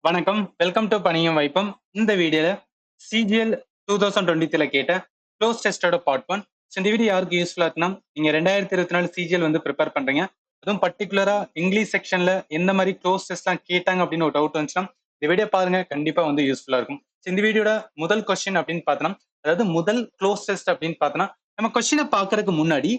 வணக்கம். Welcome to பணியும் வைப்பம். இந்த வீடியோல சிஜிஎல் 2023ல கேட்ட க்ளோஸ் டெஸ்டோட பார்ட் 1. இந்த வீடியோ யாருக்கு யூஸ்ஃபுல்லா இருக்குன்னா, நீங்க 2024 சிஜிஎல் வந்து ப்ரிப்பேர் பண்றீங்க. அதுவும் பர்ட்டிகுலரா இங்கிலீஷ் செக்ஷன்ல எந்த மாதிரி க்ளோஸ் டெஸ்ட்லாம் கேட்டாங்க அப்படின்னு ஒரு டவுட் வந்துச்சுன்னா, இந்த வீடியோ பாருங்க. கண்டிப்பா வந்து யூஸ்ஃபுல்லா இருக்கும். இந்த வீடியோட முதல் கொஸ்டின் அப்படின்னு பார்த்தோம்னா, அதாவது முதல் க்ளோஸ் டெஸ்ட் அப்படின்னு பார்த்தோம்னா, நம்ம கொஸ்டினை பார்க்கறதுக்கு முன்னாடி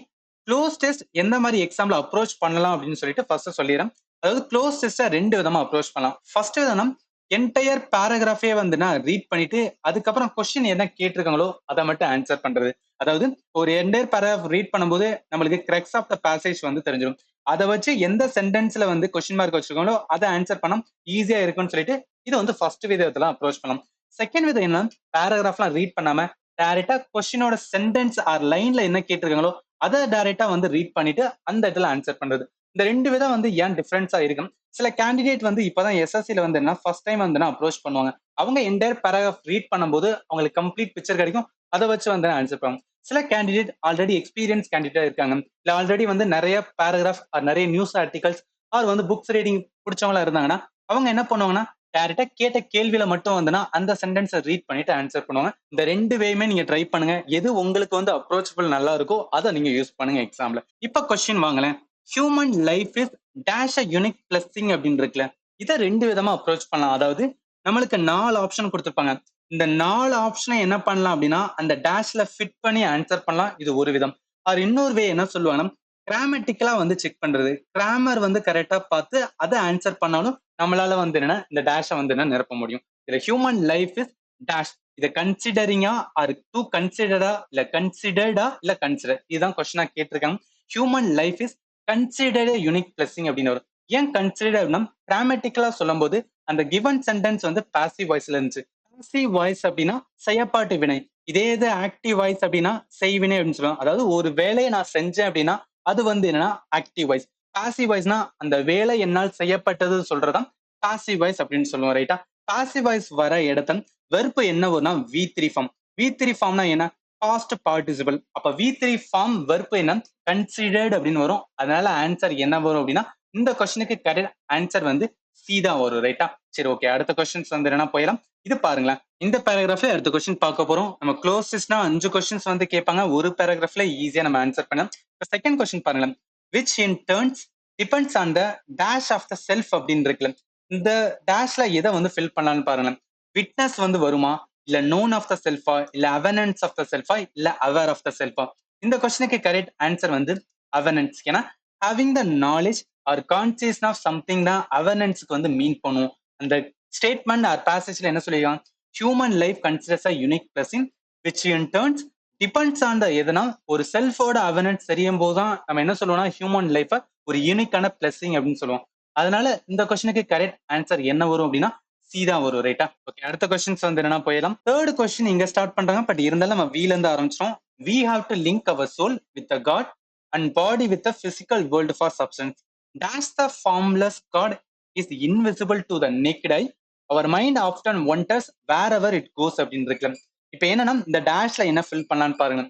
க்ளோஸ் டெஸ்ட் எந்த மாதிரி எக்ஸாம்ல அப்ரோச் பண்ணலாம் அப்படின்னு சொல்லிட்டு ஃபர்ஸ்ட் சொல்லிடுறேன். அதாவது க்ளோஸ் டெஸ்ட்டை 2 விதமா அப்ரோச் பண்ணலாம். ஃபர்ஸ்ட் விதம் என்டையர் பேராகிராஃபே வந்து நான் ரீட் பண்ணிட்டு அதுக்கப்புறம் கொஸ்டின் என்ன கேட்டிருக்காங்களோ அதை மட்டும் ஆன்சர் பண்றது. அதாவது ஒரு என்டையர் பேராகிராஃப் ரீட் பண்ணும்போது நம்மளுக்கு கிரக்ஸ் ஆஃப் த பேசேஜ் வந்து தெரிஞ்சிடும். அதை வச்சு எந்த சென்டென்ஸ்ல வந்து கொஸ்டின் மார்க் வச்சிருக்காங்களோ அதை ஆன்சர் பண்ண ஈஸியா இருக்கும்னு சொல்லிட்டு இது வந்து ஃபர்ஸ்ட் விதத்துல அப்ரோச் பண்ணலாம். செகண்ட் விதம் என்ன, பேராகிராஃப்லாம் ரீட் பண்ணாம டைரக்டா கொஸ்டினோட சென்டென்ஸ் ஆர் லைன்ல என்ன கேட்டிருக்காங்களோ அதை டைரக்டா வந்து ரீட் பண்ணிட்டு அந்த இடத்துல ஆன்சர் பண்றது. இந்த 2 விதம் வந்து ஏன் டிஃபரன்ஸா இருக்கும். சில கேண்டிடேட் வந்து இப்பதான் எஸ்எஸ்சில வந்து என்ன ஃபர்ஸ்ட் டைம் வந்து அப்ரோச் பண்ணுவாங்க. அவங்க என்டையர் பேராகிராஃப் ரீட் பண்ணும்போது அவங்களுக்கு கம்ப்ளீட் பிக்சர் கிடைக்கும். அதை வச்சு வந்து ஆன்சர் பண்ணுவாங்க. சில கேண்டிடேட் ஆல்ரெடி எக்ஸ்பீரியன்ஸ் கேண்டிடேட் இருக்காங்க, இல்ல ஆல்ரெடி வந்து நிறைய பேராகிராஃப் நிறைய நியூஸ் ஆர்டிகல்ஸ் ஆர் வந்து புக்ஸ் ரீடிங் பிடிச்சவங்களா இருந்தாங்கன்னா அவங்க என்ன பண்ணுவாங்கன்னா டேரக்டா கேட்ட கேள்வியில மட்டும் வந்துன்னா அந்த சென்டென்ஸை ரீட் பண்ணிட்டு ஆன்சர் பண்ணுவாங்க. இந்த 2 வேயுமே நீங்க ட்ரை பண்ணுங்க. எது உங்களுக்கு வந்து அப்ரோச்சபிள் நல்லா இருக்கோ அதை நீங்க யூஸ் பண்ணுங்க எக்ஸாம்ல. இப்ப கொஸ்டின் வாங்கலேன். Human life is dash a unique blessing அப்படின்னு இருக்குல்ல, இதை 2 விதமா அப்ரோச் பண்ணலாம். அதாவது நம்மளுக்கு 4 ஆப்ஷன் கொடுத்துருப்பாங்க. இந்த 4 ஆப்ஷனை என்ன பண்ணலாம் அப்படின்னா அந்த டேஷ்ல ஃபிட் பண்ணி ஆன்சர் பண்ணலாம். இது ஒரு விதம். அது இன்னொரு வே என்ன சொல்லுவாங்கன்னா கிராமட்டிக்கலா வந்து செக் பண்றது. கிராமர் வந்து கரெக்டா பார்த்து அதை ஆன்சர் பண்ணாலும் நம்மளால வந்து என்னன்னா இந்த டேஷை வந்து என்ன நிரப்ப முடியும். இதுல ஹியூமன் லைஃப் இஸ் டேஷ், இதை கன்சிடரிங்கா ஆர் டூ கன்சிடரா இல்ல கன்சிடர்டா இல்ல கன்சிடர், இதுதான் கொஸ்டினா கேட்டிருக்காங்க. Human life is considered unique blessing அப்படின்னு வரும். ஏன் கன்சிடர் அப்படின்னா கிராமட்டிக்கலா சொல்லும் போது அந்த கிவன் சென்டென்ஸ் வந்து பாசிவ் வாய்ஸ்ல இருந்துச்சு. பாசிவ் வாய்ஸ் அப்படின்னா செயற்பாட்டு வினை, இதே இது ஆக்டிவ் வாய்ஸ் அப்படின்னா செய்வினை அப்படின்னு சொல்லுவாங்க. அதாவது ஒரு வேலையை நான் செஞ்சேன் அப்படின்னா அது வந்து என்னன்னா ஆக்டிவ் வாய்ஸ். பாசிவ் வாய்ஸ்னா அந்த வேலை என்னால் செய்யப்பட்டது சொல்றதான் பாசிவ் வாய்ஸ் அப்படின்னு சொல்லுவோம். ரைட்டா? பாசிவ் வாய்ஸ் வர இடத்துல வெறுப்பு என்ன வரும்னா V3 ஃபார்ம். V3 ஃபார்ம்னா என்ன, பாஸ்ட் பார்ட்டிசிபிள். அப்ப V3 ஃபார்ம் வெர்ப் என்ன, கன்சிடர்ட் அப்படின்னு வரும். அதனால ஆன்சர் என்ன வரும் அப்படின்னா இந்த கொஸ்டினுக்கு கரெக்ட் ஆன்சர் வந்து சி தான் வரும். ரைட்டா? சரி, ஓகே. அடுத்த கொஸ்டின்ஸ் வந்து என்ன போயிடலாம். இது பாருங்களேன். இந்த பேராகிராஃப்ல அடுத்த கொஸ்டின் பார்க்க போறோம். நம்ம க்ளோசஸ்னா 5 கொஸ்டின்ஸ் வந்து கேட்பாங்க. ஒரு பேராகிராஃப்ல ஈஸியா நம்ம ஆன்சர் பண்ணலாம். செகண்ட் கொஸ்டின் பாருங்களேன். Which in turns depends on the dash of the self அப்படின்னு இருக்குல்ல, இந்த டேஷ்ல எதை வந்து ஃபில் பண்ணலாம்னு பாருங்களேன். விட்னஸ் வந்து வருமா, இல்ல நோன் ஆஃப் த செல்ஃபா, இல்ல அவனன்ஸ் ஆஃப் த செல்ஃபா, இல்ல அவேர் ஆஃப் த செல்ஃபா. இந்த கொஸ்டினுக்கு கரெக்ட் ஆன்சர் வந்து அவனன்ஸ். ஏன்னா having the knowledge or conscious of something தான் அவனன்ஸ்க்கு வந்து மீன் பண்ணுவோம். அந்த ஸ்டேட்மெண்ட் ஆர் பேசேஜ்ல என்ன சொல்லியிருக்காங்க, human life considers a unique blessing which in turns depends on த எதுனா ஒரு செல்ஃபோட அவனன்ஸ் தெரியும் போதுதான் நம்ம என்ன சொல்லுவோம்னா ஹியூமன் லைஃபை ஒரு யூனிக்கான பிளஸிங் அப்படின்னு சொல்லுவோம். அதனால இந்த கொஸ்டினுக்கு கரெக்ட் ஆன்சர் என்ன வரும் அப்படின்னா சி தான் வரும். ரைட்டா? ஓகே. அடுத்த கொஸ்டின்ஸ் வந்து என்ன போயிடலாம். தேர்ட் கொஸ்டின் இங்க ஸ்டார்ட் பண்றாங்க. பட் இருந்தாலும் நம்ம வீல இருந்து ஆரம்பிச்சிடும். We have to link our soul with the God and body with the physical world for substance. Dash the formless God is invisible to the naked eye. Our mind often wanders wherever it goes அப்படின்னு இருக்குல்ல. இப்ப என்னன்னா இந்த டேஷ்ல என்ன fill பண்ணலான்னு பாருங்க.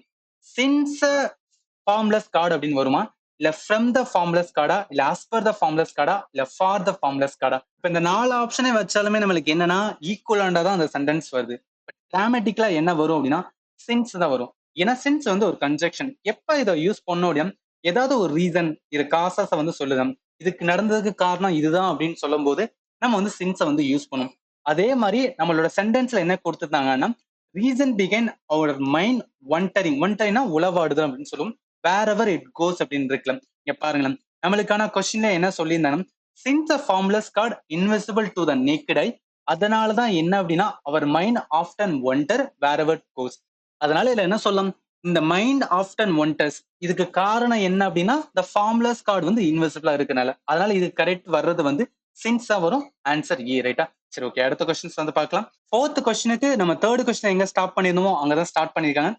Since formless card அப்படின்னு வருமா, இல்ல ஃப்ரம் த ஃபார்ம்லெஸ் கார்டா, இல்ல ஆஸ் பர் த ஃபார்ம்லெஸ் கார்டா, இல்ல ஃபார் த ஃபார்ம்லெஸ் கார்டா. இப்ப இந்த 4 ஆப்ஷனே வச்சாலுமே நம்மளுக்கு என்னன்னா ஈக்குவலாண்டா தான் அந்த சென்டென்ஸ் வருது. பட் கிராமட்டிக்கலா என்ன வரும் அப்படின்னா சின்ஸ் தான் வரும். ஏன்னா சின்ஸ் வந்து ஒரு கன்ஜெக்ஷன். எப்ப இதை யூஸ் பண்ண முடியும், ஏதாவது ஒரு ரீசன் இது காசஸை வந்து சொல்லுதம், இதுக்கு நடந்ததுக்கு காரணம் இதுதான் அப்படின்னு சொல்லும் போது நம்ம வந்து சின்ஸை வந்து யூஸ் பண்ணும். அதே மாதிரி நம்மளோட சென்டென்ஸ்ல என்ன கொடுத்துருந்தாங்கன்னா ரீசன் பிகைன் அவர் மைண்ட் ஒன்டரிங். ஒன்டரிங்னா உளவாடுதல் அப்படின்னு சொல்லுவோம். வேர் எவர் இட் கோஸ் அப்படின்னு இருக்கலாம். இங்க பாருங்களேன். நம்மளுக்கான கொஸ்டின்ல என்ன சொல்லியிருந்தாலும் since a formless God invisible to the naked eye, அதனாலதான் என்ன அப்படின்னா அவர் mind often wonder wherever goes. அதனால இதுல என்ன சொல்லலாம், இந்த மைண்ட் ஆஃப்டன் ஒன்டர்ஸ் இதுக்கு காரணம் என்ன அப்படின்னா இந்த ஃபார்ம்லெஸ் கார்டு வந்து இன்விசிபிளா இருக்கனால. அதனால இது கரெக்ட் வர்றது வந்து சின்ஸா வரும். Answer A. ரைட்டா? சரி, ஓகே. அடுத்த கொஸ்டின்ஸ் வந்து பார்க்கலாம். ஃபோர்த் கொஸ்டினுக்கு நம்ம தேர்ட் கொஸ்டின் எங்க ஸ்டாப் பண்ணிருந்தோமோ அங்கதான் ஸ்டார்ட் பண்ணிருக்காங்க.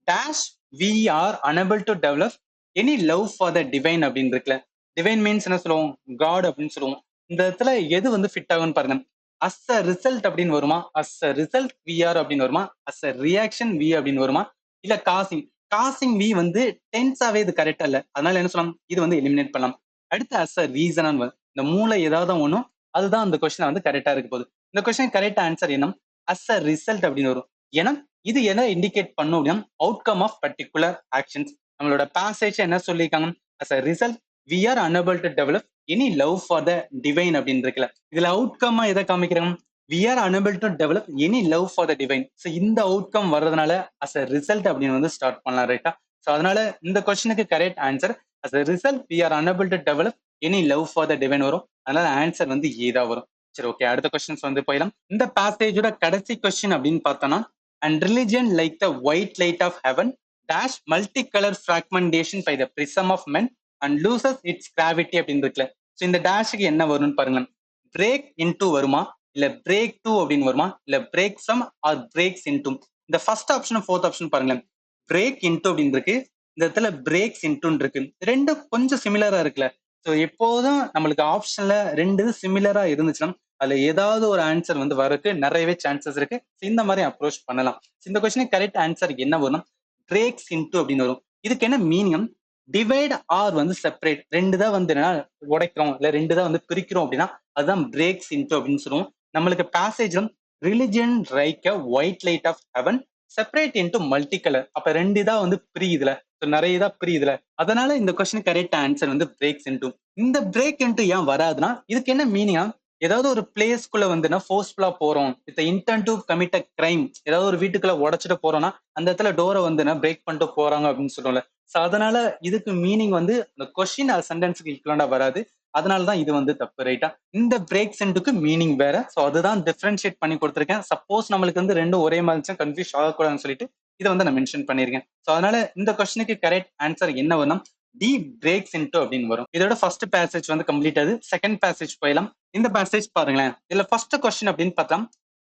Dash we are unable to develop any love for the divine அப்படின்னு இருக்குல்ல. டிவைன் மீன்ஸ் என்ன சொல்லுவோம், காட் அப்படின்னு சொல்லுவோம். இந்த இடத்துல எது வந்து ஃபிட் ஆகும்னு பாருங்க. அஸ் அ ரிசல்ட் அப்படின்னு வருமா, as a result we are அப்படின்னு வருமா, அஸ் அ ரியாக்ஷன் வி அப்படின்னு வருமா, இல்ல காசிங். காசிங் வி வந்து டென்ஸாவே இது கரெக்டா இல்ல. அதனால என்ன சொல்லலாம், இது வந்து எலிமினேட் பண்ணலாம். அடுத்து அஸ் அ ரீசன், இந்த மூளை ஏதாவது ஒண்ணும் அதுதான் அந்த கொஸ்டின் வந்து கரெக்டா இருக்க போகுது. இந்த கொஸ்டின் கரெக்ட் ஆன்சர் என்ன? அஸ் அ ரிசல்ட் அப்படின்னு வரும். ஏன்னா இது என்ன இண்டிகேட் பண்ணும் அப்படின்னா அவுட்கம் ஆஃப் பர்டிகுலர் ஆக்ஷன்ஸ். நம்மளோட பேசேஜ் என்ன சொல்லியிருக்காங்க? As a result we are unable to develop any love for the divine அப்படின்னு இருக்குல்ல. இதுல அவுட்கம்மா எதை காமிக்கிறாங்க? We are unable to develop any love for the divine. So இந்த அவுட்கம் வர்றதுனால அஸ் அ ரிசல்ட் அப்படின்னு வந்து ஸ்டார்ட் பண்ணலாம், ரைட்டா? ஸோ அதனால இந்த கொஸ்டினுக்கு correct answer as a result we are unable to develop any love for the divine வரும். அதனால ஆன்சர் வந்து ஏதா வரும். சரி, ஓகே, அடுத்த கொஸ்டின்ஸ் வந்து போயிடலாம். இந்த பேசேஜோட கடைசி கொஸ்டின் அப்படின்னு பார்த்தோம்னா, and religion like the white light of heaven dash multi colour fragmentation by the prism of men and loses its gravity அப்படின்னு இருக்குல்ல. ஸோ இந்த டேஷுக்கு என்ன வரும்னு பாருங்களேன். பிரேக் இன்டூ வருமா, இல்ல பிரேக் டூ அப்படின்னு வருமா, இல்ல break some or breaks into? இந்த ஃபர்ஸ்ட் ஆப்ஷன் ஃபோர்த் ஆப்ஷன் பாருங்களேன். பிரேக் இன்டூ அப்படின்னு இருக்கு, இந்த இடத்துல பிரேக்ஸ் இன்டூன்னு இருக்கு. ரெண்டும் கொஞ்சம் சிமிலரா இருக்குல்ல. ஸோ எப்போதும் நம்மளுக்கு ஆப்ஷன்ல ரெண்டு சிமிலரா இருந்துச்சுன்னா அதுல ஏதாவது ஒரு ஆன்சர் வந்து வரக்கு நிறையவே சான்சஸ் இருக்கு. இந்த மாதிரி அப்ரோச் பண்ணலாம். இந்த கொஸ்டின் கரெக்ட் ஆன்சர் என்ன வரும்? பிரேக்ஸ் இன்டூ அப்படின்னு வரும். இதுக்கு என்ன மீனிங்? டிவைட் ஆர் வந்து செப்பரேட், ரெண்டு தான் வந்து என்ன உடைக்கிறோம், இல்ல ரெண்டு தான் வந்து பிரிக்கிறோம் அப்படின்னா அதுதான் பிரேக்ஸ் இன்டூ அப்படின்னு சொல்லுவோம். நம்மளுக்கு passage religion like white light of heaven separate into multi colour. அப்ப ரெண்டு தான் வந்து பிரியுதுல, நிறைய தான் பிரியுதுல. அதனால இந்த கொஸ்டின் கரெக்ட் ஆன்சர் வந்து பிரேக்ஸ் இன்டூ. இந்த பிரேக் இன்டூ ஏன் வராதுன்னா இதுக்கு என்ன மீனிங்கா? ஏதாவது ஒரு பிளேஸ்க்குள்ள வந்து ஃபோர்ஸ்ஃபுல்லா போறோம், with intend to commit a crime, ஏதாவது ஒரு வீட்டுக்குள்ள உடைச்சிட்டு போறோம்னா அந்த இடத்துல டோரை வந்து பிரேக் பண்ணிட்டு போறாங்க அப்படின்னு சொல்லுவோம்ல. சோ அதனால இதுக்கு மீனிங் வந்து இந்த கொஸ்டின் சென்டென்ஸ்க்கு ஈக்குவலண்டா வராது. அதனாலதான் இது வந்து தப்பு, ரைட்டா? இந்த பிரேக் சென்டுக்கு மீனிங் வேற. சோ அதுதான் டிஃபரன்ஷியேட் பண்ணி கொடுத்துருக்கேன். சப்போஸ் நம்மளுக்கு வந்து ரெண்டும் ஒரே மாதிரி இருந்துச்சு கன்ஃபியூஸ் ஆகக்கூடாதுன்னு சொல்லிட்டு இதை வந்து நான் மென்ஷன் பண்ணிருக்கேன். சோ அதனால இந்த கொஸ்டினுக்கு கரெக்ட் ஆன்சர் என்ன வரும்? டி பிரேக்ஸ் இன்டூ அப்படின்னு வரும். இதோட ஃபர்ஸ்ட் பேசேஜ் வந்து கம்ப்ளீட் ஆகுது. செகண்ட் பேசேஜ் போயிடலாம். இந்த பேசேஜ் பாருங்களேன். இதுல ஃபர்ஸ்ட் கொஸ்டின் அப்படின்னு பார்த்தா,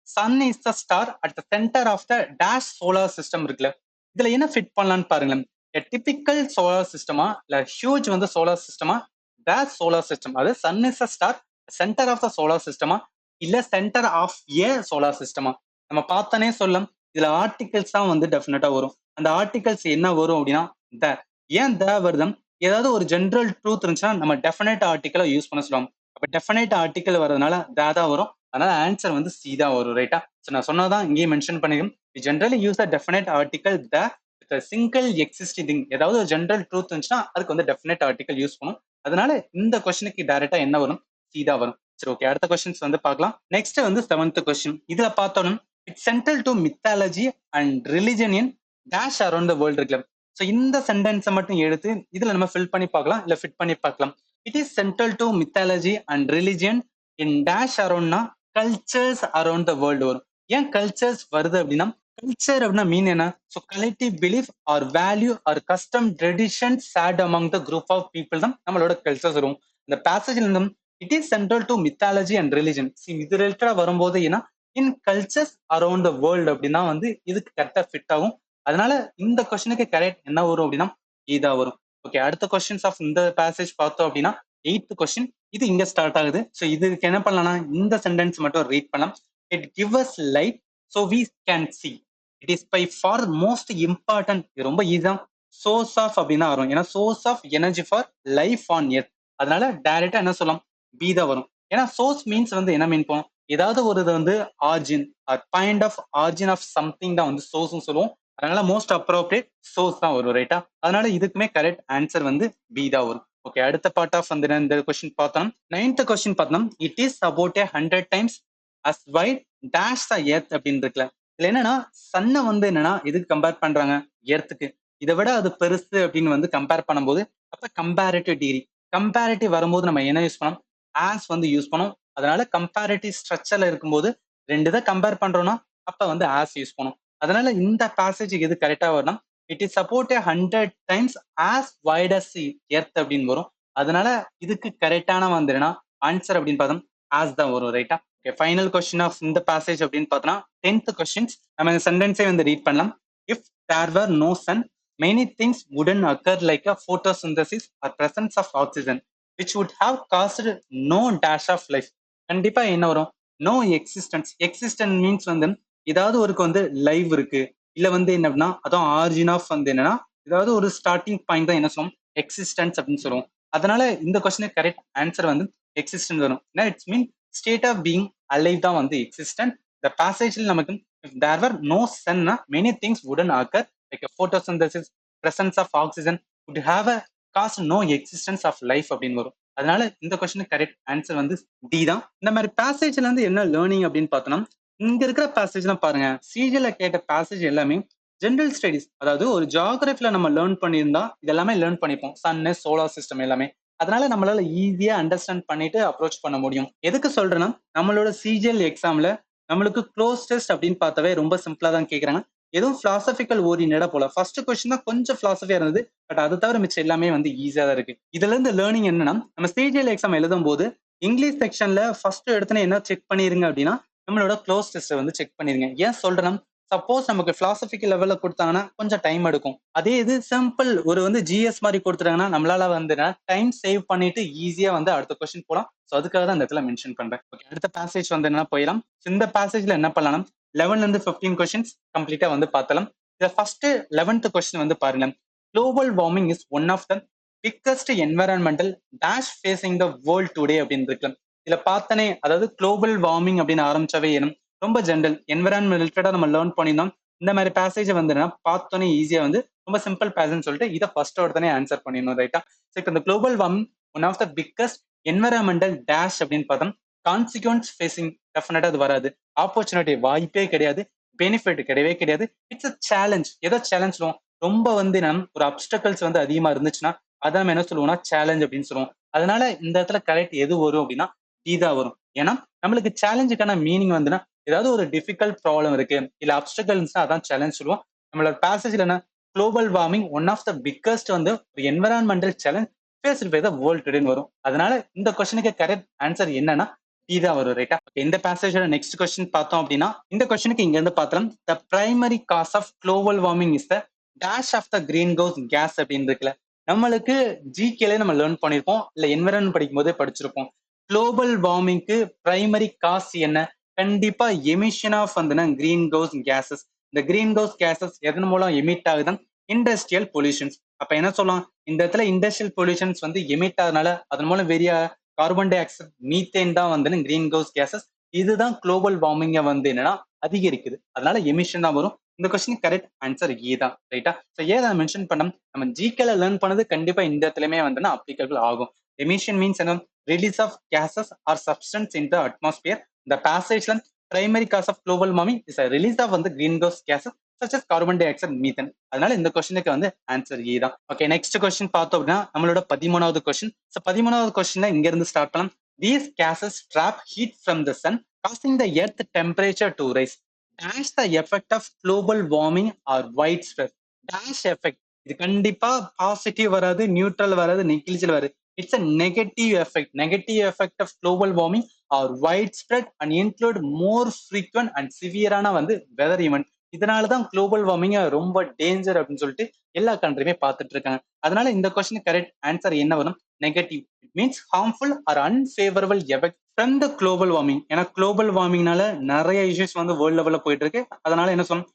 sun is the star at the centre of the dash solar system இருக்குல்ல. இதுல என்ன ஃபிட் பண்ணலாம்னு பாருங்களேன். டிபிக்கல் சோலார் சிஸ்டமா, இல்ல ஹியூஜ் வந்து சோலார் சிஸ்டமா, டேஷ் சோலார் சிஸ்டம், அது sun is the star centre of the solar சிஸ்டமா, இல்ல சென்டர் ஆஃப் ஏ சோலார் சிஸ்டமா? நம்ம பார்த்தனே சொல்லலாம். இதுல ஆர்டிகல்ஸ் தான் வந்து டெஃபினட்டா வரும். அந்த ஆர்டிகல்ஸ் என்ன வரும் அப்படின்னா த. ஏன் த வருதம்? ஏதாவது ஒரு ஜென்ரல் ட்ரூத் இருந்துச்சுன்னா நம்ம டெஃபினைட் ஆர்டிக்கலை யூஸ் பண்ண சொல்லுவோம். அப்ப டெஃபினைட் ஆர்டிக்கல் வரதுனால தான் வரும். அதனால ஆன்சர் வந்து சி தான் வரும், ரைட்டா? ஸோ நான் சொன்னதான் இங்கேயும் மென்ஷன் பண்ணிடும். Generally use the definite article the single existing thing. ஏதாவது ஒரு ஜென்ரல் ட்ரூத் இருந்துச்சுன்னா அதுக்கு வந்து டெஃபினைட் ஆர்டிக்கல் யூஸ் பண்ணும். அதனால இந்த கொஸ்டினுக்கு டைரக்டா என்ன வரும்? சி தான் வரும். சரி, ஓகே, அடுத்த கொஸ்டின்ஸ் வந்து பார்க்கலாம். நெக்ஸ்ட் வந்து 7th கொஸ்டின். இதுல பார்த்தோம் it's central to mythology and religion in dash around the world இருக்குல்ல. ஸோ இந்த சென்டென்ஸை மட்டும் எடுத்து இதுல நம்ம ஃபில் பண்ணி பார்க்கலாம், இல்ல ஃபிட் பண்ணி பார்க்கலாம். It is central to mythology and religion in dash அரௌண்ட்னா கல்ச்சர்ஸ் அரௌண்ட் த வேர்ல்டு வரும். ஏன் கல்ச்சர்ஸ் வருது அப்படின்னா, கல்ச்சர் அப்படின்னா மீன் என்ன? So collective belief or value or custom tradition shared among the group of people தான் நம்மளோட கல்ச்சர்ஸ் வரும். இந்த பேசேஜ்ல இருந்தும் it is central to mythology and religion இது ரிலேட்டடா வரும்போது ஏன்னா in cultures around the world அப்படின்னா வந்து இதுக்கு கரெக்டா ஃபிட் ஆகும். அதனால இந்த கொஸ்டினுக்கு கரெக்ட் என்ன வரும் அப்படின்னா இதா வரும். ஓகே, அடுத்த கொஸ்டின்ஸ் ஆஃப் இந்த பேசேஜ் பார்த்தோம் அப்படின்னா 8th கொஸ்டின். இது இங்க ஸ்டார்ட் ஆகுது. ஸோ இதுக்கு என்ன பண்ணலாம்னா இந்த சென்டென்ஸ் மட்டும் ரீட் பண்ணலாம். It give us light so we can see. It is by far most important. இது ரொம்ப ஈஸியா சோர்ஸ் ஆஃப் அப்படின்னா வரும். ஏன்னா source of energy for life on earth. அதனால டைரக்டா என்ன சொல்லலாம்? பி தான் வரும். ஏன்னா சோர்ஸ் மீன்ஸ் வந்து என்ன மீன் போகும்? ஏதாவது ஒரு இது வந்து origin point of origin of something தான் வந்து சோர்ஸ்னு சொல்லுவோம். அதனால மோஸ்ட் அப்ரோப்ரியேட் சோர்ஸ் தான் வரும், ரைட்டா? அதனால இதுக்குமே கரெக்ட் ஆன்சர் வந்து பி தான் வரும். ஓகே, அடுத்த பார்ட் ஆஃப் வந்து இந்த கொஸ்டின் பார்த்தோம். 9th கொஸ்டின் பார்த்தோம். It is about 100 times as wide dash the earth அப்படின்னு இருக்குல்ல. இதுல என்னன்னா சன்னை வந்து என்னன்னா இதுக்கு கம்பேர் பண்றாங்க, எர்த்துக்கு. இதை விட அது பெருசு அப்படின்னு வந்து கம்பேர் பண்ணும்போது அப்ப கம்பேரிட்டிவ் டிகிரி. கம்பேரிட்டிவ் வரும்போது நம்ம என்ன யூஸ் பண்ணோம்? ஆஸ் வந்து யூஸ் பண்ணோம். அதனால கம்பேரிட்டிவ் ஸ்ட்ரக்சர்ல இருக்கும்போது ரெண்டு இதை கம்பேர் பண்றோம்னா அப்ப வந்து ஆஸ் யூஸ் பண்ணும். அதனால இந்த பேசேஜ் எது கரெக்டா வரணும்? It is support 100 times as wide as earth அப்படின்னு வரும். அதனால இதுக்கு கரெக்டான வந்துன்னா ஆன்சர் அப்படின்னு பார்த்தோம் ஆஸ் தான் வரும், ரைட்டா? ஓகே, ஃபைனல் கொஸ்டின் ஆஃப் இந்த பேசேஜ் அப்படின்னு பார்த்தோம்னா 10th கொஸ்டின்ஸ். நம்ம இந்த சென்டென்ஸை வந்து ரீட் பண்ணலாம். If there were no sun many things wouldn't occur like a photosynthesis or presence of oxygen which would have caused no dash of life. கண்டிப்பா என்ன வரும்? No existence. எக்ஸிஸ்டன்ஸ் மீன்ஸ் வந்து ஏதாவது ஒருக்கு வந்து லைவ் இருக்கு, இல்ல வந்து என்ன அப்படின்னா அதான் ஆரிஜின் ஆஃப் வந்து என்னன்னா ஏதாவது ஒரு ஸ்டார்டிங் பாயிண்ட் தான் என்ன சொல்லுவோம்? எக்ஸிஸ்டன்ஸ் அப்படின்னு சொல்லுவோம். அதனால இந்த கொஸ்டினுக்கு கரெக்ட் ஆன்சர் வந்து எக்ஸிஸ்டன்ஸ் வரும். ஏன்னா it's mean state of being alive தான் வந்து எக்ஸிஸ்டன்ட். இந்த பேசேஜ்ல நமக்கு if there were no sun many things wouldn't occur like a photosynthesis, presence of oxygen would have a cause no existence of life அப்படின்னு வரும். அதனால இந்த கொஸ்டினுக்கு கரெக்ட் ஆன்சர் வந்து டி தான். இந்த மாதிரி பேசேஜ்ல இருந்து என்ன லேர்னிங் அப்படின்னு பார்த்தோம்னா, இங்க இருக்கிற பேசேஜ்லாம் பாருங்க, சிஜில கேட்ட பேசேஜ் எல்லாமே ஜெனரல் ஸ்டடிஸ், அதாவது ஒரு ஜியோகிராஃபில நம்ம லேர்ன் பண்ணியிருந்தா இதெல்லாமே லேர்ன் பண்ணிப்போம். சன்னு, சோலார் சிஸ்டம் எல்லாமே. அதனால நம்மளால ஈஸியா அண்டர்ஸ்டாண்ட் பண்ணிட்டு அப்ரோச் பண்ண முடியும். எதுக்கு சொல்றேன்னா, நம்மளோட சிஜிஎல் எக்ஸாம்ல நம்மளுக்கு க்ளோஸ் டெஸ்ட் அப்படின்னு பார்த்தாவே ரொம்ப சிம்பிளா தான் கேட்கறாங்க. எதுவும் பிலாசபிக்கல் ஓரியன்டா போல. ஃபர்ஸ்ட் கொஸ்டின் தான் கொஞ்சம் பிலாசபியா இருந்தது. பட் அது தவிர மிச்சம் எல்லாமே வந்து ஈஸியா தான் இருக்கு. இதுல இருந்து லேர்னிங் என்னன்னா, நம்ம சிஜிஎல் எக்ஸாம் எழுதும் போது இங்கிலீஷ் செக்ஷன்ல ஃபர்ஸ்ட் எடுத்தனே என்ன செக் பண்ணிருங்க அப்படின்னா, நம்மளோட க்ளோஸ் டெஸ்ட்டை வந்து செக் பண்ணிருங்க. ஏன் சொல்றேன்னா, சப்போஸ் நமக்கு பிலாசபிக்கல் லெவல்ல கொடுத்தாங்கன்னா கொஞ்சம் டைம் எடுக்கும். அதே இது சிம்பிள் ஒரு வந்து ஜிஎஸ் மாதிரி கொடுத்துட்டாங்கன்னா நம்மளால வந்து டைம் சேவ் பண்ணிட்டு ஈஸியா வந்து அடுத்த கொஸ்டின் போலாம். ஸோ அதுக்காக தான் இந்த இடத்துல மென்ஷன் பண்றேன். ஓகே, அடுத்த பேசேஜ் வந்து என்ன போயிடலாம். இந்த பேசேஜ்ல என்ன பண்ணலாம், 11ல இருந்து 15 கொஸ்டின்ஸ் கம்ப்ளீட்டா வந்து பார்த்தலாம். இதுல ஃபர்ஸ்ட் 11th கொஸ்டின் வந்து பாருங்க. Global warming is one of the biggest environmental dash facing the world today அப்படின்னு இருக்கலாம். இதுல பார்த்தனே, அதாவது குளோபல் வார்மிங் அப்படின்னு ஆரம்பிச்சாவே ஏனும் ரொம்ப ஜென்ரல் என்வரான்மெண்ட் ரிலேட்டடா நம்ம லேர்ன் பண்ணியிருந்தோம். இந்த மாதிரி பேசேஜ் வந்து பார்த்தோன்னே ஈஸியா வந்து ரொம்ப சிம்பிள் பேசேஜ் சொல்லிட்டு இதை ஃபர்ஸ்ட் உடனே ஆன்சர் பண்ணிடணும். ரைட்டா? ஸோ இந்த global warming one of the biggest environmental dash அப்படின்னு பார்த்தோம். கான்சிக்வன்ஸ் ஃபேசிங் டெஃபினட்டா அது வராது. ஆப்பர்ச்சுனிட்டி வாய்ப்பே கிடையாது. பெனிஃபிட் கிடையவே கிடையாது. It's a challenge. எதோ சேலஞ்ச் சொல்லுவோம். ரொம்ப வந்து ஒரு அப்டக்கல்ஸ் வந்து அதிகமா இருந்துச்சுன்னா அதை நம்ம என்ன சொல்லுவோம்னா சேலஞ்ச் அப்படின்னு சொல்லுவோம். அதனால இந்த இடத்துல கரெக்ட் எது வரும் அப்படின்னா இதா வரும். ஏன்னா நம்மளுக்கு சேலஞ்சுக்கான மீனிங் வந்துன்னா ஏதாவது ஒரு டிஃபிகல்ட் ப்ராப்ளம் இருக்கு, இல்ல அப்டக்கல்ஸ் அதான் சேலஞ்ச் சொல்லுவோம். நம்மளோட பேசேஜ்ல என்ன, global warming one of the biggest வந்து ஒரு environmental challenge faced by the world டுடேன்னு வரும். அதனால இந்த கொஸ்டினுக்கு கரெக்ட் ஆன்சர் என்னன்னா டி தான் வரும். ரைட்டா? இந்த பேசேஜோட நெக்ஸ்ட் கொஸ்டின் பார்த்தோம் அப்படின்னா, இந்த கொஸ்டினுக்கு இங்க இருந்து பார்த்தோம். The primary cause of global warming is the dash of the greenhouse gas அப்படின்னு இருக்குல்ல. நம்மளுக்கு ஜிகேல நம்ம லேர்ன் பண்ணிருப்போம், இல்ல என்விரான்மெண்ட் படிக்கும் போதே படிச்சிருப்போம். குளோபல் வார்மிங்க்கு பிரைமரி காஸ் என்ன? கண்டிப்பா எமிஷன் ஆஃப் வந்து கிரீன் ஹவுஸ் கேசஸ். இந்த கிரீன் ஹவுஸ் கேசஸ் எதன் மூலம் எமிட் ஆகுதான்? Industrial pollutions. அப்ப என்ன சொல்லலாம், இந்த இடத்துல இண்டஸ்ட்ரியல் பொல்யூஷன்ஸ் வந்து எமிட் ஆகுதுனால அதன் மூலம் வெறிய கார்பன் டை ஆக்சைடு, மீத்தேன் தான் வந்து கிரீன் ஹவுஸ் கேசஸ். இதுதான் குளோபல் வார்மிங்க வந்து என்னன்னா அதிகரிக்குது. அதனால எமிஷன் தான் வரும். இந்த கொஸ்டின் கரெக்ட் ஆன்சர் ஏ தான். ரைட்டா? ஸோ ஏ தான் மென்ஷன் பண்ணோம். நம்ம ஜிகேல லேர்ன் பண்ணது கண்டிப்பா இந்த இடத்துலயுமே வந்து அப்ளிகபிள் ஆகும். எமிஷன் மீன்ஸ் என்ன? Release of gases or substance in the atmosphere. The passage primary cause of global warming is a release of the greenhouse gases such as carbon dioxide, methane. அதனால இந்த கொஸ்டினுக்கு வந்து ஆன்சர் ஏ தான். Okay, next question பார்த்தோம் அப்படின்னா நம்மளோட 13வது question. So 13வது கொஸ்டின்ல இங்க இருந்து ஸ்டார்ட் பண்ணலாம். These gases trap heat from the sun, causing the earth temperature to rise. Dash the effect of global warming or widespread. Dash effect. இது கண்டிப்பா பாசிட்டிவ் வராது, நியூட்ரல் வராது, நெகிழ்ச்சியில் வராது. It's a negative effect. Negative effect of global warming are widespread and include more frequent and severe வந்து weather event. இதனாலதான் global warming ரொம்ப danger அப்படின்னு சொல்லிட்டு எல்லா கண்ட்ரியுமே பார்த்துட்டு இருக்காங்க. அதனால இந்த கொஸ்டின் கரெக்ட் ஆன்சர் என்ன வரும்? Negative. It means harmful or unfavourable effect from the global warming. ஏன்னா குளோபல் வார்மிங்னால நிறைய இஷ்யூஸ் வந்து வேர்ல்ட் லெவல்ல போயிட்டு இருக்கு. அதனால என்ன சொல்லணும்,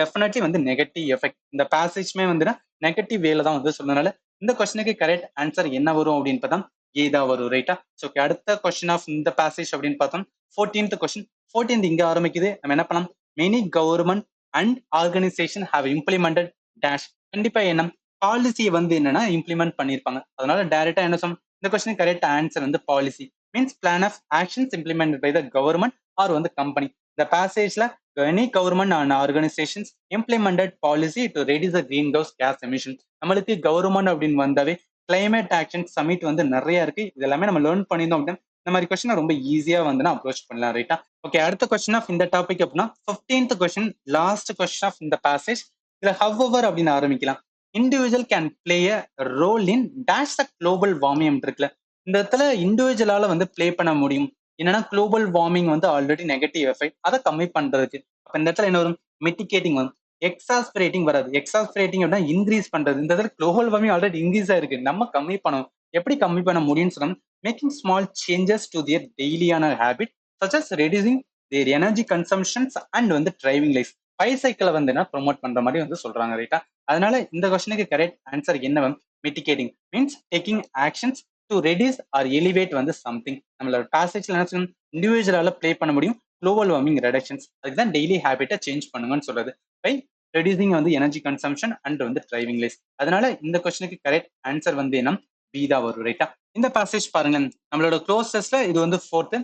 டெஃபினெட்லி வந்து நெகட்டிவ் எஃபெக்ட். இந்த பேசேஜ்மே வந்து நெகட்டிவ் வேல தான் வந்து சொன்னதுனால இந்த கொஸ்டினுக்கு கரெக்ட் ஆன்சர் என்ன வரும் அப்படின்னு பார்த்தா ஏ தான் வரும். ரைட்டா? ஸோ அடுத்த கொஸ்டின் ஆஃப் இந்த பேசேஜ் அப்படின்னு பார்த்தோம் 14th கொஸ்டின். 14th இங்க ஆரம்பிக்குது. நம்ம என்ன பண்ணலாம், many government and organisation have implemented dash. கண்டிப்பா என்ன பாலிசியை வந்து என்னன்னா இம்ப்ளிமெண்ட் பண்ணிருப்பாங்க. அதனால டைரக்டா என்ன சொல்லணும், இந்த கொஸ்டின் கரெக்ட் ஆன்சர் வந்து policy means plan of actions implemented by the government or வந்து கம்பெனி. இந்த பேசேஜ்ல any government and organizations implemented policy to reduce the greenhouse gas emissions. நம்மளுக்கு கவர்மெண்ட் அப்படின்னு வந்தாவே கிளைமேட் ஆக்ஷன் சமிட் வந்து நிறைய இருக்கு. இது எல்லாமே நம்ம லேர்ன் பண்ணியிருந்தோம் அப்படின்னா இந்த மாதிரி கொஸ்டின் ரொம்ப ஈஸியா வந்து அப்ரோச் பண்ணலாம். ரைட்டா? ஓகே, அடுத்த கொஸ்டின் ஆஃப் இந்த டாபிக் அப்படின்னா 15th question, last question of இந்த பேசேஜ். இதுல ஹவெவர் அப்படின்னு ஆரம்பிக்கலாம். Individual can play a role in dash the global warming இருக்குல்ல. இந்த இடத்துல இண்டிவிஜுவலால வந்து பிளே பண்ண முடியும். என்னன்னா குளோபல் வார்மிங் வந்து ஆல்ரெடி நெகட்டிவ் எஃபெக்ட், அதை கம்மி பண்றதுக்கு. அப்ப இந்த இடத்துல என்ன வரும், மிட்டிகேட்டிங் வரும். எக்ஸாஸ்பிரேட்டிங் வராது. எக்ஸாஸ்பிரேட்டிங் அப்படின்னா இன்க்ரீஸ் பண்றது. இந்த இடத்துல குளோபல் வார்மிங் ஆல்ரெடி இன்க்ரீஸ் ஆயிருக்கு, நம்ம கம்மி பண்ணணும். எப்படி கம்மி பண்ண முடியும்னு சொன்னா, making small changes to their டெய்லியான habit such as reducing their energy consumptions and வந்து டிரைவிங் லைஃப். பைசைக்கிளை வந்து என்ன ப்ரொமோட் பண்ற மாதிரி வந்து சொல்றாங்க. ரைட்டா? அதனால இந்த கொஸ்டினுக்கு கரெக்ட் ஆன்சர் என்ன? Mitigating means taking actions to reduce or elevate வந்து சம்திங். நம்மளோட பேசேஜ்ல என்ன இண்டிவிஜுவலால ப்ளே பண்ண முடியும் குளோபல் வார்மிங் ரெடக்ஷன்ஸ். அதுக்கு தான் டெய்லி ஹேபிட்டை சேஞ்ச் பண்ணுங்கன்னு சொல்றது. பை ரெடியூசிங் வந்து எனர்ஜி கன்சம்ஷன் அண்ட் வந்து டிரைவிங் லைஸ். அதனால இந்த கொஸ்டினுக்கு கரெக்ட் ஆன்சர் வந்து என்ன பி தான் வரும். ரைட்டா? இந்த பேசேஜ் பாருங்க, நம்மளோட க்ளோசஸ்ல இது வந்து 4th.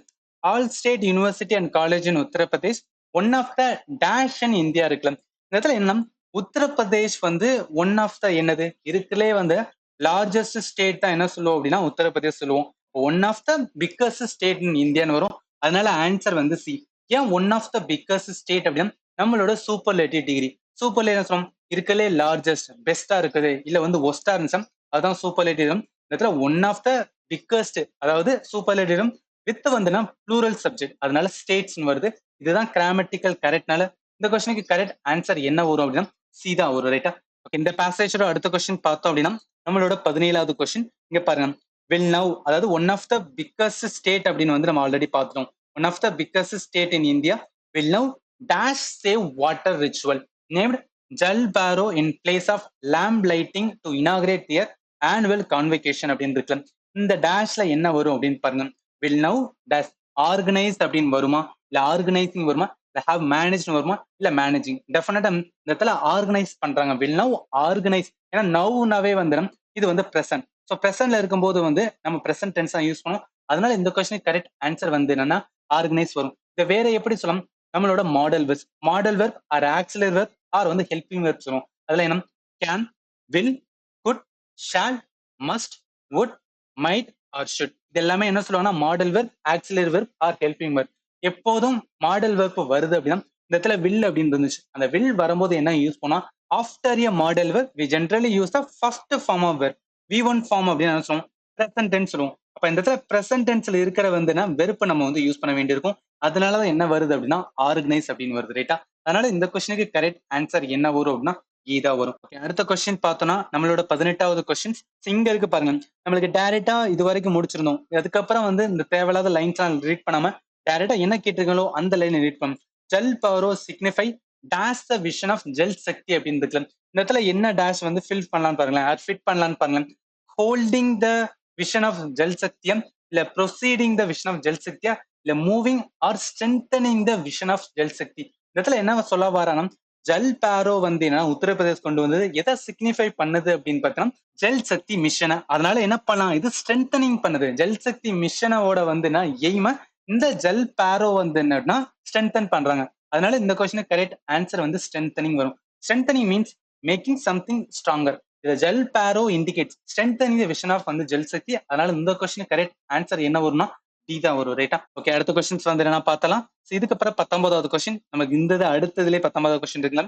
All state university and college in Uttar Pradesh one of the dash in India இருக்குல்ல. இந்த இடத்துல என்ன உத்தரப்பிரதேஷ் வந்து ஒன் ஆஃப் த என்னது இருக்குலே வந்து லார்ஜஸ்ட் ஸ்டேட் தான் என்ன சொல்லுவோம் அப்படின்னா உத்தரப்பிரதேஷ் சொல்லுவோம். One of the biggest state in இந்தியான்னு வரும். அதனால ஆன்சர் வந்து சி. ஏன் one of the biggest state அப்படின்னா நம்மளோட சூப்பர்லேட்டிவ் டிகிரி. சூப்பர்லேட்டிவ் என்ன சொல்லுவோம், இருக்கலே லார்ஜஸ்ட் பெஸ்டா இருக்குது இல்ல வந்து ஒஸ்டா இருந்துச்சா அதான் சூப்பர்லேட்டிவ். இடத்துல ஒன் ஆஃப் த பிக்கஸ்ட் அதாவது சூப்பர்லேட்டிவ் வித் வந்துன்னா ப்ளூரல் சப்ஜெக்ட், அதனால ஸ்டேட்ஸ் வருது. இதுதான் கிராமட்டிக்கல் கரெக்ட்னால இந்த கொஸ்டினுக்கு கரெக்ட் ஆன்சர் என்ன வரும் அப்படின்னா சி தான் வரும். ரைட்டா? ஓகே, இந்த பேசேஜோட அடுத்த கொஸ்டின் பார்த்தோம் அப்படின்னா நம்மளோட 17வது கொஸ்டின் இங்க பாருங்க. வில் நவ் அதாவது one of the biggest state அப்படின்னு வந்து நம்ம ஆல்ரெடி பார்த்துட்டோம். One of the biggest state in India will now dash save water ritual named Jal Bharo in place of lamp lighting to inaugurate their annual convocation அப்படின்னு இருக்கு. இந்த டேஷ்ல என்ன வரும் அப்படின்னு பாருங்க. வில் நவ் டேஷ் ஆர்கனைஸ்ட் அப்படின்னு வருமா, இல்ல ஆர்கனைசிங் வருமா, இல்ல ஹாவ் மேனேஜ் வருமா, இல்ல மேனேஜிங். டெஃபினட்டா இந்த இடத்துல ஆர்கனைஸ் பண்றாங்க. Will now organise. ஏன்னா நவ்னாவே வந்துடும் இது வந்து பிரசன்ட். ஸோ பிரசன்ட்ல இருக்கும்போது வந்து நம்ம பிரசன்ட் டென்ஸ் தான் யூஸ் பண்ணுவோம். அதனால இந்த கொஸ்டின் கரெக்ட் ஆன்சர் வந்து என்னன்னா ஆர்கனைஸ் வரும். இதை வேற எப்படி சொல்லலாம், நம்மளோட model verb. Model verb or auxiliary verb or வந்து ஹெல்பிங் வெர்ப் சொல்லுவோம். அதுல என்ன can, will, could, shall, must, would, might or should. இது எல்லாமே என்ன சொல்லுவாங்கன்னா model verb, auxiliary verb or helping verb. எப்போதும் மாடல் வெர்ப் வருது அப்படின்னா இந்த இடத்துல வில் அப்படின்னு இருந்துச்சு. அந்த வில் வரும்போது என்ன யூஸ் பண்ணா after a model verb we generally use the first form of verb. V1 form அப்படின்னு என்ன சொல்லுவோம், பிரசன்ட் டென்ஸ் சொல்லுவோம். அப்ப இந்த இடத்துல பிரசன்ட் டென்ஸ்ல இருக்கிற வந்துன்னா வெறுப்பு நம்ம வந்து யூஸ் பண்ண வேண்டியிருக்கும். அதனாலதான் என்ன வருது அப்படின்னா ஆர்கனைஸ் அப்படின்னு வருது. ரைட்டா? அதனால இந்த கொஸ்டினுக்கு கரெக்ட் ஆன்சர் என்ன வரும் அப்படின்னா இதா வரும். அடுத்த கொஸ்டின் பார்த்தோம்னா நம்மளோட 18வது கொஸ்டின் இங்க இருக்கு பாருங்க. நம்மளுக்கு டைரக்டா இது வரைக்கும் முடிச்சிருந்தோம். அதுக்கப்புறம் வந்து இந்த தேவையில்லாத லைன்ஸ் ரீட் பண்ணாம டைரக்டா என்ன கேட்டிருக்கீங்களோ அந்த லைன் ரீட் பண்ணும். ஜல் பவரோ signify dash the vision of Jal Shakti அப்படின்னு இருக்குல்ல. இந்த இடத்துல என்ன டேஷ் வந்து ஃபில் பண்ணலாம்னு பாருங்களேன், ஃபிட் பண்ணலாம்னு பாருங்களேன். Holding the vision of Jal சக்தியம், இல்ல proceeding the vision of Jal சக்தியா, இல்ல moving or strengthening the vision of Jal Shakti. இந்த இடத்துல என்ன சொல்ல வரானா ஜல் பாரோ வந்து என்ன உத்தரப்பிரதேஷ் கொண்டு வந்தது எதை சிக்னிஃபை பண்ணுது அப்படின்னு பார்த்தோம்னா ஜல் சக்தி மிஷனை. அதனால என்ன பண்ணலாம், இது ஸ்ட்ரென்தனிங் பண்ணுது. ஜல் சக்தி மிஷனோட வந்துன்னா எய்ம இந்த ஜல் பாரோ வந்து என்னன்னா ஸ்ட்ரென்தன் பண்றாங்க. அதனால இந்த கொஸ்டினுக்கு கரெக்ட் ஆன்சர் வந்து ஸ்ட்ரென்தனிங் வரும். Strengthening means making something stronger. இது ஜல் பாரோ indicates strengthening the vision of வந்து ஜல் சக்தி. அதனால இந்த கொஸ்டினுக்கு கரெக்ட் ஆன்சர் என்ன வரும்னா டி தான் வரும். ரைட்டா? ஓகே, அடுத்த கொஸ்டின்ஸ் வந்து என்ன பார்த்தலாம். இதுக்கப்புறம் 19வது கொஸ்டின் நமக்கு இந்த அடுத்ததுல 19வது கொஸ்டின் இருக்குல்ல.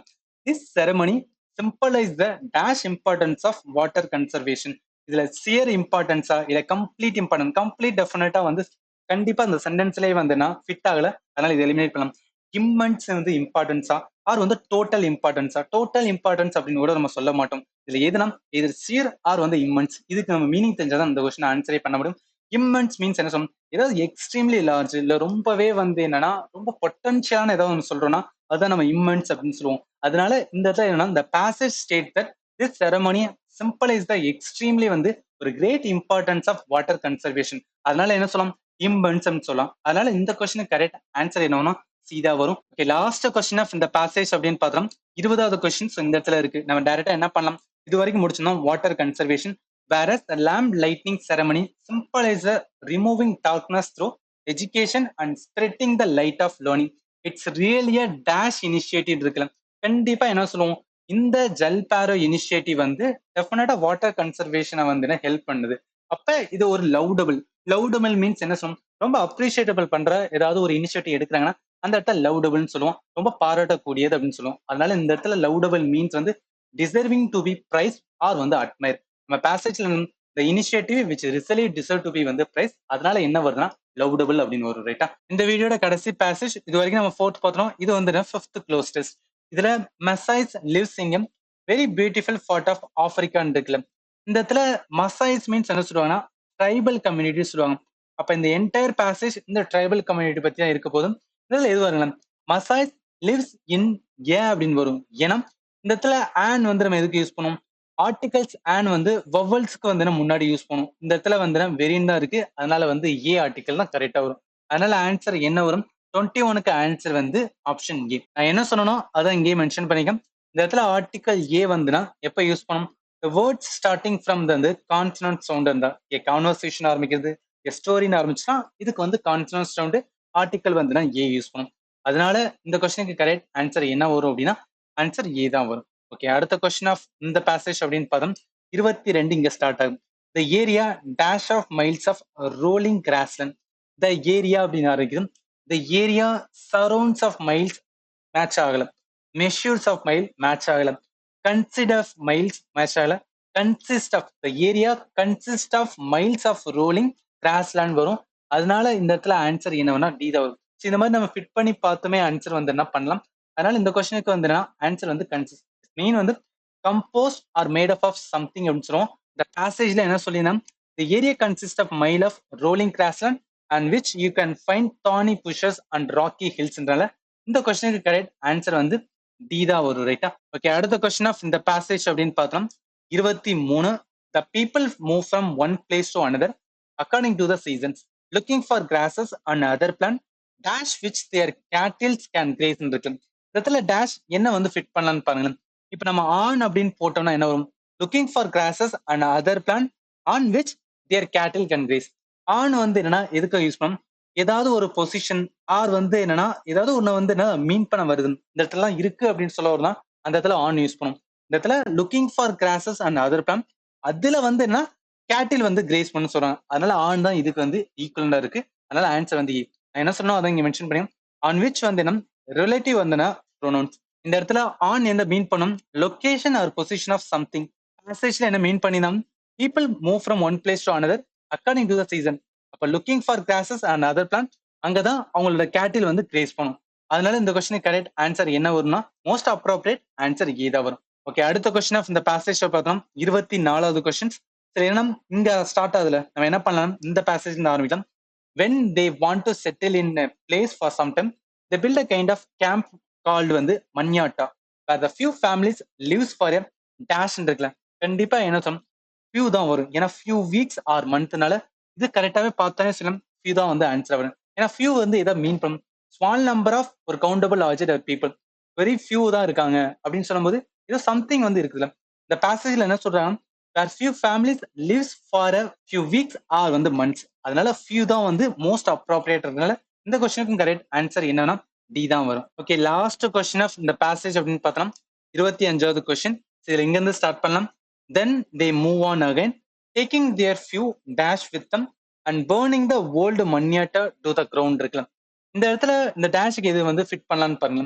This ceremony symbolizes the dash importance of water conservation. இதுல சியர் இம்பார்ட்டன்ஸா இல்ல கம்ப்ளீட் இம்பார்ட்டன்ஸ். கம்ப்ளீட் டெஃபினட்டா வந்து கண்டிப்பா இந்த சென்டென்ஸ்லயே வந்துன்னா ஃபிட் ஆகல. அதனால இது எலிமினேட் பண்ணலாம். இம்மன்ஸ் வந்து இம்பார்ட்டன்ஸா ஆர் வந்து டோட்டல் இம்பார்ட்டன்ஸா. டோட்டல் இம்பார்ட்டன்ஸ் அப்படின்னு கூட நம்ம சொல்ல மாட்டோம். இதுல எதுனா இது சியர் ஆர் வந்து இம்மன்ஸ். இதுக்கு நம்ம மீனிங் தெரிஞ்சாதான் இந்த கொஸ்டின் ஆன்சரே பண்ண முடியும். இம்மன்ஸ் மீன்ஸ் என்ன சொல்லணும், ஏதாவது எக்ஸ்ட்ரீம்லி லார்ஜ் இல்ல ரொம்பவே வந்து என்னன்னா ரொம்ப பொட்டன்ஷியலான ஏதாவது ஒன்று சொல்றோம்னா அதான் நம்ம இம்மன்ஸ் அப்படின்னு சொல்லுவோம். அதனால இந்த இடத்துல என்னன்னா இந்த passage state that this ceremony symbolizes the extremely வந்து ஒரு great importance of water conservation. அதனால என்ன சொல்லலாம், இம்பன்ஸ் சொல்லலாம். அதனால இந்த கொஸ்டினுக்கு கரெக்ட் ஆன்சர் என்னன்னா சீதா வரும். ஓகே, லாஸ்ட் கொஸ்டின் ஆஃப் இந்த பேசேஜ் அப்படின்னு பார்த்தோம். 20வது கொஸ்டின்ஸ் இந்த இடத்துல இருக்கு. நம்ம டைரக்டா என்ன பண்ணலாம், இது வரைக்கும் முடிச்சிருந்தோம் water conservation. Whereas the lamp lighting ceremony symbolizes removing darkness through education and spreading the light of learning. It's really a dash initiative இருக்குல்ல. கண்டிப்பா என்ன சொல்லுவோம், இந்த ஜல் பாரோ இனிஷியேட்டிவ் வந்து டெஃபினட்டா வாட்டர் கன்சர்வேஷனை வந்து ஹெல்ப் பண்ணுது. அப்ப இது ஒரு லவுடபிள். லவுடபிள் மீன்ஸ் என்ன சொல்லுவோம், ரொம்ப அப்ரிஷியேட்டபிள் பண்ற ஏதாவது ஒரு இனிஷியேட்டிவ் எடுக்கிறாங்கன்னா அந்த இடத்துல லவுடபிள்னு சொல்லுவோம். ரொம்ப பாராட்டக்கூடியது அப்படின்னு சொல்லுவோம். அதனால இந்த இடத்துல லவுடபிள் மீன்ஸ் வந்து deserving to be praise or வந்து அட்மைர். நம்ம பேசேஜ்ல the initiative which really deserve to be வந்து பிரைஸ். அதனால என்ன வருதுன்னா லவுடபிள் அப்படின்னு வரும். ரைட்டா? இந்த வீடியோட கடைசி பேசேஜ் இது வரைக்கும் நம்ம 4th பார்த்தோம். இது வந்து 5th க்ளோஸ் டெஸ்ட். இதுல Masais lives in very beautiful part of Africa இருக்குல்ல. இந்த இடத்துல மசாய்ஸ் மீன்ஸ் என்ன சொல்லுவாங்கன்னா ட்ரைபல் கம்யூனிட்டி சொல்லுவாங்க. அப்ப இந்த என்டையர் பேசேஜ் இந்த ட்ரைபல் கம்யூனிட்டி பத்தி தான் இருக்க போதும். இதுல எது வரலாம், மசாய்ஸ் லிவ்ஸ் இன் ஏ அப்படின்னு வரும். ஏன்னா இந்த இடத்துல ஆன் வந்து நம்ம எதுக்கு யூஸ் பண்ணுவோம், ஆர்டிகல்ஸ் அண்ட் வந்து வவல்ஸ்க்கு வந்து நம்ம முன்னாடி யூஸ் பண்ணும். இந்த இடத்துல வந்து வெரின் தான் இருக்கு. அதனால வந்து ஏ ஆர்டிகல் தான் கரெக்டா வரும். அதனால ஆன்சர் என்ன வரும்? 21க்கு ஆன்சர் வந்து ஆப்ஷன் ஏ. நான் என்ன சொன்னனோ அதான் இங்கேயே மென்ஷன் பண்ணிக்கேன். இந்த இடத்துல ஆர்டிகல் ஏ வந்துனா எப்ப யூஸ் பண்ணணும்? The words starting from the வந்து கான்சனன்ட் சவுண்ட் இருந்தா ஏ கான்வர்சேஷன் ஆரம்பிக்கிறது, ஏ ஸ்டோரின்னு ஆரம்பிச்சுன்னா இதுக்கு வந்து கான்சனன்ட் சவுண்ட் ஆர்டிகல் வந்துனா ஏ யூஸ் பண்ணும். அதனால இந்த கொஸ்டினுக்கு கரெக்ட் ஆன்சர் என்ன வரும் அப்படின்னா ஆன்சர் ஏ தான் வரும். ஓகே, அடுத்த கொஸ்டின் ஆஃப் இந்த பேசேஜ் அப்படின்னு பார்த்தோம் 22 இங்க ஸ்டார்ட் ஆகும். The area dash of miles of rolling grassland. The area அப்படின்னு ஆரம்பிக்கும். The area surrounds of miles match ஆகல. மெஷூர்ஸ் ஆஃப் மைல் மேட்ச் ஆகல. கன்சிடர் மைல்ஸ் மேட்ச் ஆகல. Consist of the area consist of miles of rolling grassland வரும். அதனால இந்த இடத்துல answer என்னன்னா டி தான் வரும். இந்த மாதிரி நம்ம ஃபிட் பண்ணி பார்த்துமே ஆன்சர் வந்து என்ன பண்ணலாம். அதனால இந்த கொஸ்டினுக்கு வந்து ஆன்சர் வந்து கன்சிஸ்ட் மீன் வந்து composed or made of something அப்படின்னு சொல்லுவோம். இந்த பேசேஜ்ல என்ன சொல்லினா the area consists of mile of rolling grassland and which you can find thorny bushes and rocky hillsன்றனால இந்த கொஸ்டினுக்கு கரெக்ட் ஆன்சர் வந்து டி தான் வரும். ரைட்டா? ஓகே, அடுத்த கொஸ்டின் ஆஃப் இந்த பேசேஜ் அப்படின்னு பார்த்தோம் 23. The people move from one place to another according to the seasons looking for grasses and other plant dash which their cattle can graze இருக்கு. இடத்துல டேஷ் என்ன வந்து ஃபிட் பண்ணலாம்னு பாருங்க. இப்போ நம்ம ஆன் அப்படின்னு போட்டோம்னா என்ன வரும்? Looking for grasses and other plan on which their cattle can grace. On வந்து என்னன்னா எதுக்கு யூஸ் பண்ணணும்? ஏதாவது ஒரு பொசிஷன் ஆர் வந்து என்னன்னா ஏதாவது ஒண்ணு வந்து என்ன மீன் பண்ண வருது இந்த இடத்துல இருக்கு அப்படின்னு சொல்ல வருதான் அந்த இடத்துல ஆன் யூஸ் பண்ணும். இந்த இடத்துல looking for grasses and other plan அதுல வந்து என்ன கேட்டில் வந்து கிரேஸ் பண்ண சொல்றாங்க. அதனால ஆன் தான் இதுக்கு வந்து ஈக்குவலா இருக்கு. அதனால ஆன்சர் வந்து நான் என்ன சொன்னோம் அதை இங்க மென்ஷன் பண்ணி ஆன் விச் வந்து என்ன ரிலேட்டிவ் வந்து ப்ரோனவுன்ஸ். இந்த இடத்துல ஆன் என்ன மீன் பண்ணும்? Location or position of something. பேசேஜ்ல என்ன மீன் பண்ணினோம்? People move from one place to another according to the season. அப்ப looking for grasses and other plan அங்கதான் அவங்களோட கேட்டில் வந்து கிரேஸ் பண்ணும். அதனால இந்த கொஸ்டின் கரெக்ட் ஆன்சர் என்ன வரும்னா மோஸ்ட் அப்ரோப்ரியேட் ஆன்சர் ஏ தான் வரும். ஓகே, அடுத்த கொஸ்டின் ஆஃப் இந்த பேசேஜ் பார்த்தோம் 24வது கொஸ்டின். சரி, என்ன இங்க ஸ்டார்ட் ஆகுதுல நம்ம என்ன பண்ணலாம்? இந்த பேசேஜ் ஆரம்பிக்கலாம். when they want to settle in a place for some time they build a kind of camp called வந்து மன்யாட்டா where the few families lives for a dash இருக்குல்ல. கண்டிப்பா என்ன சொல்லணும்? few தான் வரும். ஏன்னா few weeks or monthனால இது கரெக்டாவே பார்த்தாலே சொல்லலாம் few தான் வந்து ஆன்சர் வரும். ஏன்னா few வந்து இதை மீன் பண்ணும் ஸ்மால் நம்பர் ஆஃப் ஒரு கவுண்டபிள் ஆஜெட் பீப்புள் வெரி few தான் இருக்காங்க அப்படின்னு சொல்லும்போது ஏதோ சம்திங் வந்து இருக்குதுல்ல. இந்த பேசேஜ்ல என்ன சொல்றாங்க? where few families lives for a few weeks or வந்து months. அதனால few தான் வந்து மோஸ்ட் அப்ரோப்ரியேட்னால இந்த கொஸ்டினுக்கு கரெக்ட் ஆன்சர் என்னன்னா டி தான் வரும். ஓகே, லாஸ்ட் கொஸ்டின் ஆஃப் இந்த பேசேஜ் அப்படின்னு பார்த்தோம் 25வது கொஸ்டின். இதுல இங்க இருந்து ஸ்டார்ட் பண்ணலாம். then they move on again taking their few dash with them and burning the old மன்யாட்டா to the ground இருக்கலாம். இந்த இடத்துல இந்த டேஷுக்கு எது வந்து ஃபிட் பண்ணலாம்னு பாருங்க.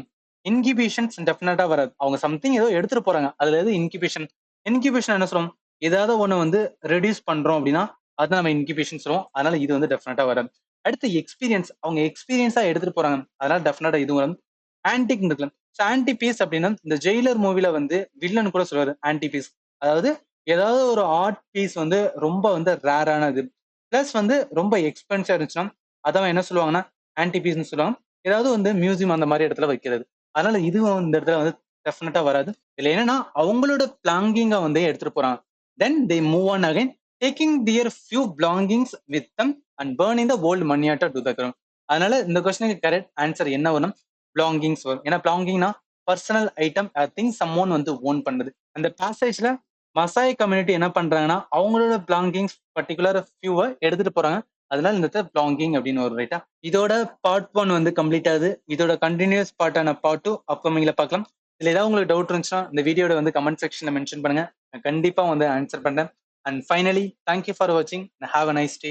இன்கிபிஷன்ஸ் டெஃபினட்டா வராது. அவங்க சம்திங் ஏதோ எடுத்துட்டு போறாங்க. அதுல எது இன்கிபிஷன்? இன்கிபிஷன் என்ன சொல்றோம்? ஏதாவது ஒண்ணு வந்து ரெடியூஸ் பண்றோம் அப்படின்னா அது நம்ம இன்கிபிஷன் சொல்லுவோம். அதனால இது வந்து டெஃபினட்டா வராது. அடுத்து எக்ஸ்பீரியன்ஸ், அவங்க எக்ஸ்பீரியன்ஸா எடுத்துட்டு போறாங்க. அதனால டெஃபினட்டா இது வரும். ஆன்டிக் இருக்கலாம். ஆன்டி பீஸ் அப்படின்னா இந்த ஜெயிலர் மூவில வந்து வில்லன் கூட சொல்லுவாரு ஆன்டி பீஸ். அதாவது ஏதாவது ஒரு ஆர்ட் பீஸ் வந்து ரொம்ப வந்து ரேரானது பிளஸ் வந்து ரொம்ப எக்ஸ்பென்சிவா இருந்துச்சுன்னா அதான் என்ன சொல்லுவாங்கன்னா ஆன்டி பீஸ்ன்னு சொல்லுவாங்க. ஏதாவது வந்து மியூசியம் அந்த மாதிரி இடத்துல வைக்கிறது. அதனால இதுவும் இந்த இடத்துல வந்து டெஃபினட்டா வராது. இதுல என்னன்னா அவங்களோட பிளாங்கிங்க வந்து எடுத்துட்டு போறாங்க. then they move on again taking their few belongings with them and burning the old மன்யாட்டா to the ground. அதனால இந்த கொஸ்டினுக்கு கரெக்ட் ஆன்சர் என்ன வரும்? பிளாங்கிங்ஸ் வரும். ஏன்னா பிளாங்கிங்னா பர்சனல் ஐட்டம் திங்ஸ் சம்மோன் வந்து ஓன் பண்ணுது. அந்த பேசேஜ்ல மசாய் கம்யூனிட்டி என்ன பண்றாங்கன்னா அவங்களோட பிளாங்கிங்ஸ் பர்டிகுலர் ஃபியூவை எடுத்துட்டு போறாங்க. அதனால இந்த இடத்துல பிளாங்கிங் அப்படின்னு ஒரு ரைட்டா. இதோட பார்ட் 1 வந்து கம்ப்ளீட் ஆகுது. இதோட கண்டினியூஸ் பார்ட்டான பார்ட் 2 அப்கமிங்ல பார்க்கலாம். இதுல ஏதாவது உங்களுக்கு டவுட் இருந்துச்சுன்னா இந்த வீடியோட வந்து கமெண்ட் செக்ஷன்ல மென்ஷன் பண்ணுங்க. நான் கண்டிப்பா வந்து ஆன்சர் பண்றேன். அண்ட் ஃபைனலி தேங்க்யூ ஃபார் வாட்சிங். Have a nice day.